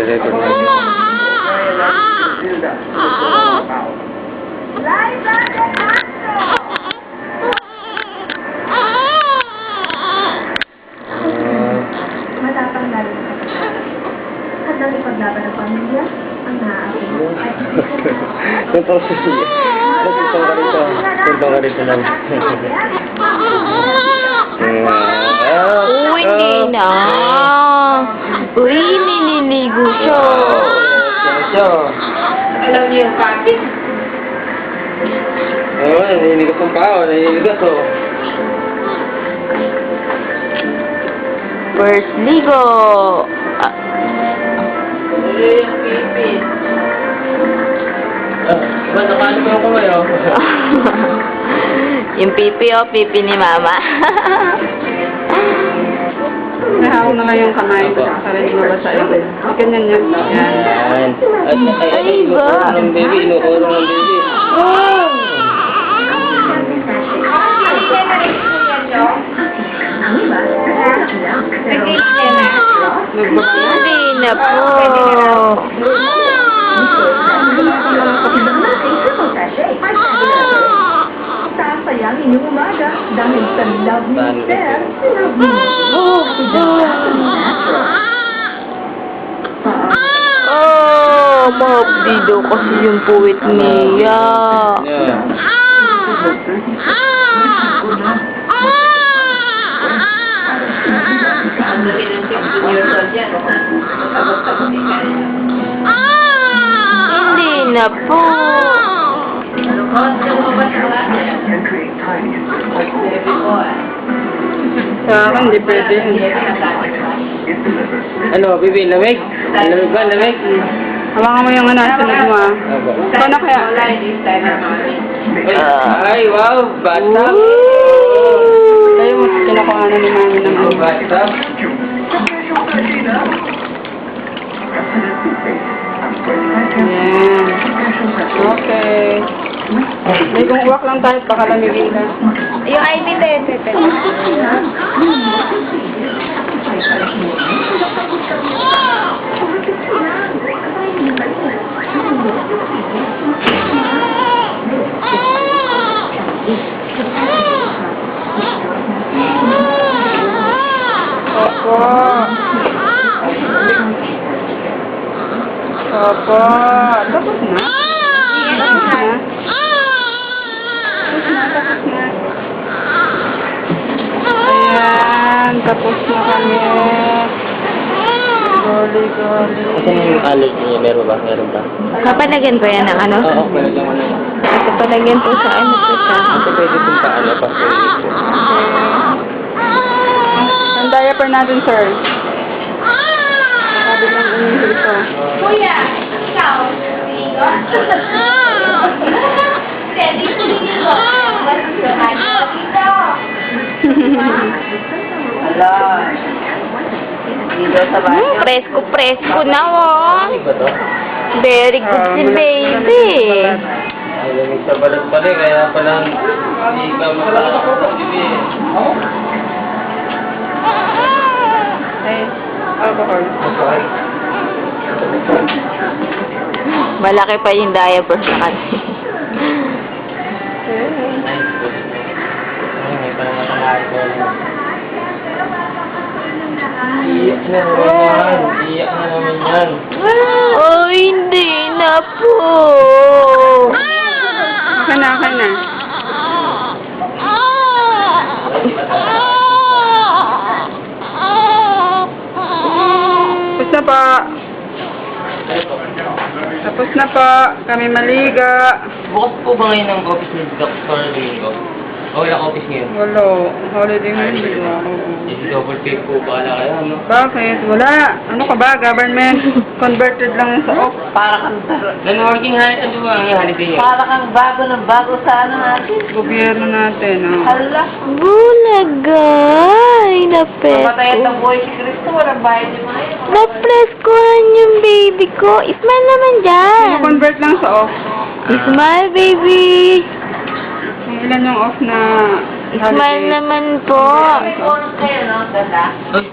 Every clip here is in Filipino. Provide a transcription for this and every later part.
nagre-record na. Matapang lalo sa kapatid. Handang ipaglaban ng pamilya, ang naaasin at Tuntong siya. Tuntong ka rito. Tuntong ka rito lang. Uy, hindi na. Uy, nililigo siya. alam niyo yung kapit. Oo, naninigas ang pao. Naninigas o. First ligo. Yung pipit. Ba't nakaano mo yung kamay o? Yung pipi o, pipi ni mama. Nahawak na lang yung kamay para hindi mabasa yung ganyan yan. Yan. Ay, ba? Inukurong ng baby, inukurong ng baby. Hindi na po. Sasayang inyong umaga dahil sa love me, sir. Oh, mahabdido kasi yung puwit niya. Yeah. Hindi na po. Sa akin, hindi pwede yun. Ano, baby, lamig? Lamig ba? Lamig? Hawakan mo yung sunod mo ah. Aba. Paano kaya? Ay, wow! Bata! Tayo mo, kinukuha na ni mami ng ano. Bata! Yan. Okay. May kung uwak lang tayo, baka lamigin ka. Yung IV tete. Opo. Opo. Tapos na? Tapos na? Tapos na. Ayan, tapos na kami. Goli. Kasi yung allergy niya, meron ba? Meron ba? Kapalagyan ko yan ng ano? Oo, palagyan mo na lang. Kapalagyan po sa ano po sa... Ito pwede kung paano, pastor. Ang diaper natin, sir. Sabi lang umihi ito. Kuya, ikaw, ligo? Pwede ko ligo. Hala. Presko na oh. Ano ba to? Very good si baby. Ay, lamig sa balat pala eh, kaya palang hindi ka makakapag baby. Ay, alcohol. Okay. Malaki pa yung diaper sa kanya. Ay, may parang matangahal ko. Iyak na naman yan. Iyak na naman yan. Oh, hindi na po. Okay na. Tapos na po. Tapos na po. Kami maliga. Bukas po ba ngayon ang office ni Dr. Ringo? O walang office ngayon? Wala. Holiday na hindi ko. Hindi double pay po bahala kayo, no? Bakit? Wala. Ano ka ba? Government. Converted lang yun sa off. Para kang Non-working holiday, ano ba ang holiday yun? para kang bago ng bago sa ano natin. Gobyerno natin. Oh. Hala. Bulagay. Matayan Napresko. ng boy si Cristo, walang bayad yung mga yun. Napreskohan yung baby ko. Smile naman dyan. Convert lang sa off. Smile, baby. Yung ilan yung off na Smile naman po. May bonus kayo, no? Ganda. Ay,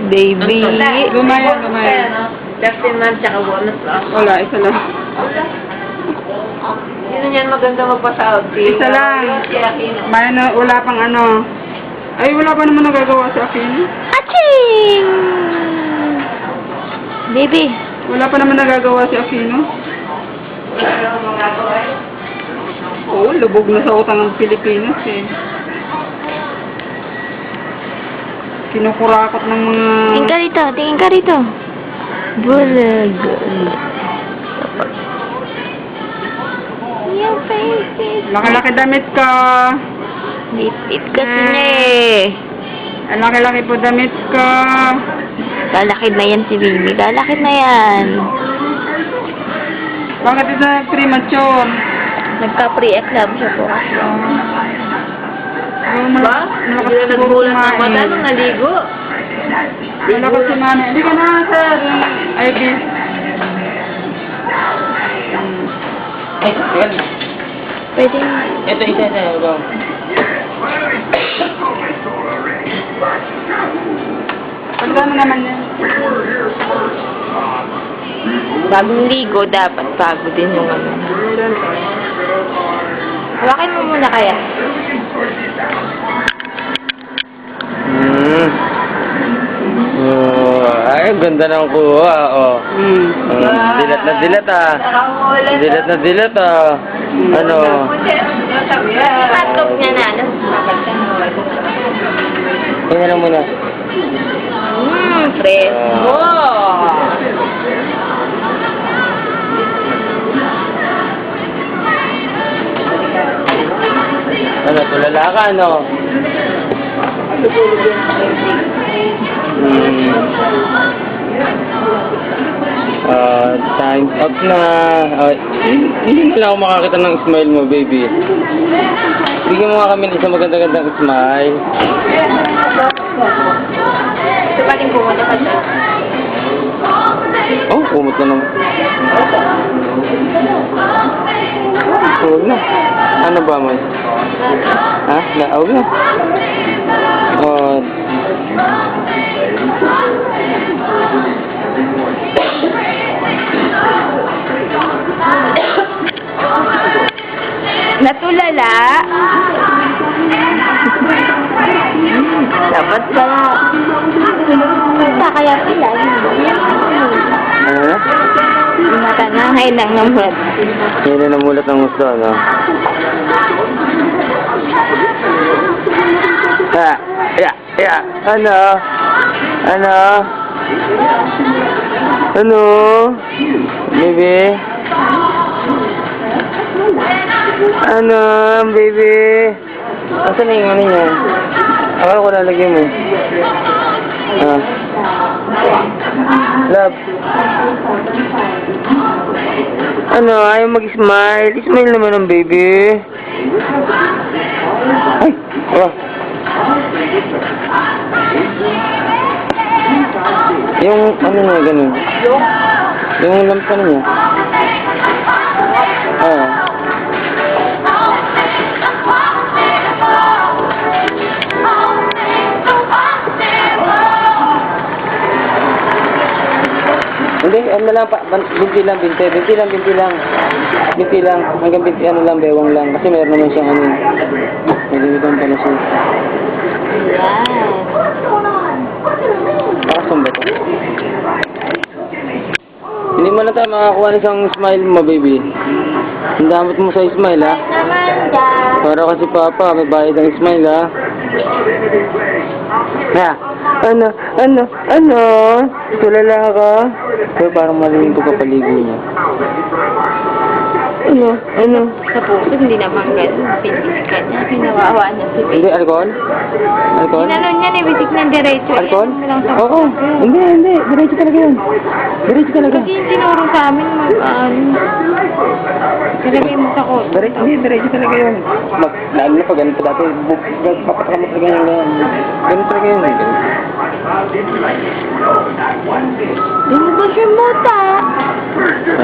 Baby. Lumaya. Kayo, no? 13 months, tsaka bonus lang. Wala, isa lang. Sino niyan maganda magpasahod? Isa lang. Si Aquino. Wala pang ano. Ay, wala pa naman nagagawa sa akin. Aching! Baby. Wala pa naman nagagawa si Aquino. Oo, lubog na sa utang ng Pilipinas eh. Kinukurakot ng mga... Tingin ka rito, tingin ka rito. Bulag. Yung faces. Laki-laki damit ka. Lit-lit kasi niya eh. Ang laki-laki po damit ka. Lalakid na yan si Baby. Lalakid na yan. Bakit ito premature? Nagka-pre-eclab siya po. Ba? Hindi na nagbulat ng mata nung naligo. Wala ko si Mami. Hindi ka na, sir. Ivy. Ay, teka lang. Pwede. Ito, isa. Bang. Pagkano naman yan? Bagong ligo, dapat bago din yung ano. Hawakin mo muna kaya. Ay, ganda ng kuha, oh. Dilat na dilat, ah. Dilat na dilat, ah. Ano? Hotdog niya na, ano? Tingnan lang muna. Fresco. Ano, tulala ka, ano? Time's up na. Hindi na lang ako makakita ng smile mo, baby. Bigyan mo nga kami ng isang maganda-gandang smile. Ito pa rin pumunta ka siya. Oh, kumot na naman. Huwag na. Ano ba, May? Ha? Huwag na. Oh. Natulala. Dapat pala. Basta kaya pala. Ano na? Yung mata na, hay lang namulat. Yan na namulat ng gusto, ano? Ano? Ano? Ano? Baby? Ano, baby? Asan na yung ano niya? Akala ko lalagyan mo. Ah. Love. Ano, ayaw mag-smile. Smile naman ang baby. Ay, oh. Yung ano niya, ganun. Yung lampan niya. Ah. Hindi, ano lang pa, binti lang. Hanggang binti, ano lang, bewang lang. Kasi mayroon naman siyang ano. May limitan pala siya. Nakasumba to. Hindi mo na tayo makakuha ng isang smile mo, baby. Ang damot mo sa smile, ha? Naman dyan. Para kasi papa, may bayad ang smile, ha? Na, ano? Tulala ka? Pero parang marinig ko kapaligo niya. Ano? Sa puso, hindi naman ganun. Pinisikan niya, pinawawa niya si Baby. Hindi, alcohol? Alcohol? Inanon niya, ibisik ng diretso. Alcohol? Yan lang sa Oo. Hindi. Diretso talaga yun. Diretso talaga. Kasi yung tinuro sa amin, talagay mo sa kot. Diretso talaga yun. Lalo na pag ganito dati, papakamot talaga yun. Ganito talaga yun. Lumabas yung mata.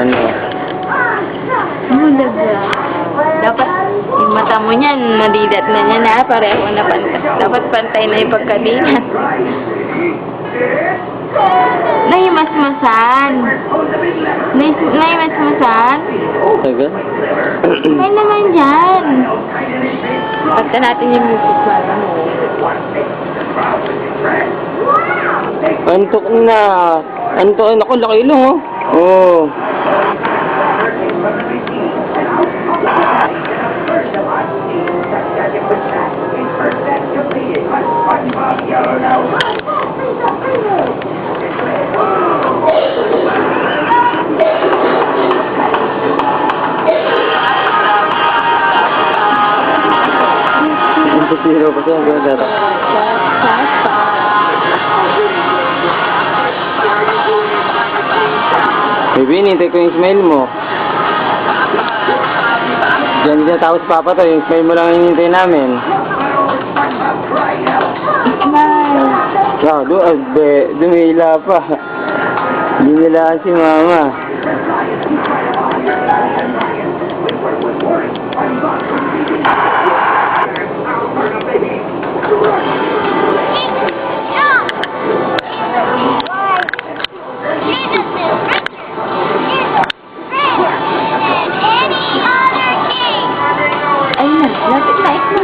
Ano? Bulaga. Dapat, yung mata mo niyan, nadilat na niya na, pareho na pantay. Dapat pantay na yung pagkadilat. Nahimasmasan. Nahimasmasan? Tagal? Smile naman dyan. Pagka natin yung music para mo. Antok na. Antok. Naku, laki ilong, oh. Oo. Ang sisiro pa siya. Ang ganda. Baby, nintay ko yung smile mo. Diyan dyan tapos papa to, yung smile mo lang yung hinintay namin. Smile. Wow, dumila pa. Dinilaan si mama. Ayun na, lapit na ito.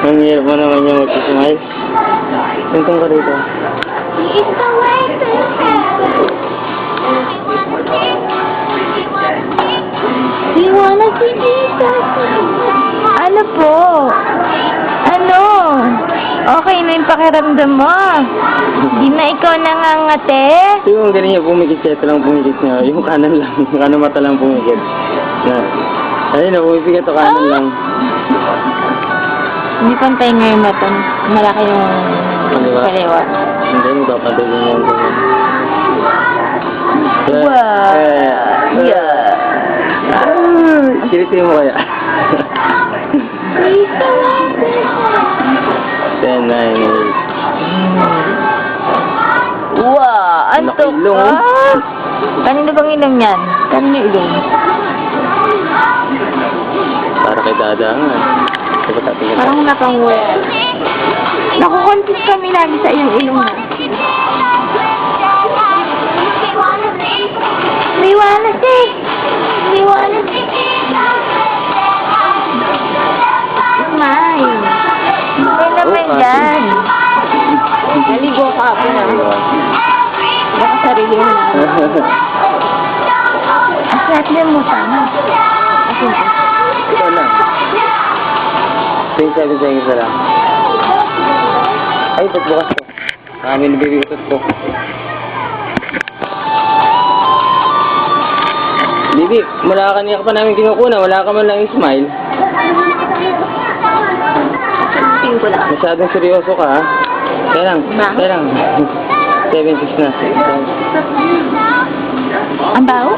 Ang hirap mo naman yung mag-smile. Tuntong ka rito. It's the way to You wanna see Jesus? Ano po? Ano? Okay na yung pakiramdam mo? Di na ikaw nangangate? Yung ganun niya pumikit siya, ito lang pumikit niya. Yung kanan lang, yung kanan mata lang pumikit. Na. Ayun na, pumikit ito kanan lang. Hindi pantay nga yung mata. Malaki yung Kaliwa. kaliwa. Hindi, magpapadali niya yung ganyan. Wow. Yeah. Kilitin mo kaya. 10, 9, 8. Wow, antok Laki ilong, ka? oh. Kanino bang ilong yan? Kanino ilong? Para kay dada nga. Diba tatingin? Parang nakanguha. Nakukonfuse kami lagi sa iyong ilong mo. We wanna see. We wanna see. Smile. Smile naman dyan. Naligo ka po na. Baka sarili mo na. Asyat din mo pa. Asyat. Ito lang. 27 seconds na lang. Ay, ba't bukas to? Amin nabibigot to. Bibi, mula kanina ka pa namin kinukuna, wala ka man lang yung smile. Masyadong seryoso ka, ha? Kaya lang, kaya lang. 7-6 na. Ang baho?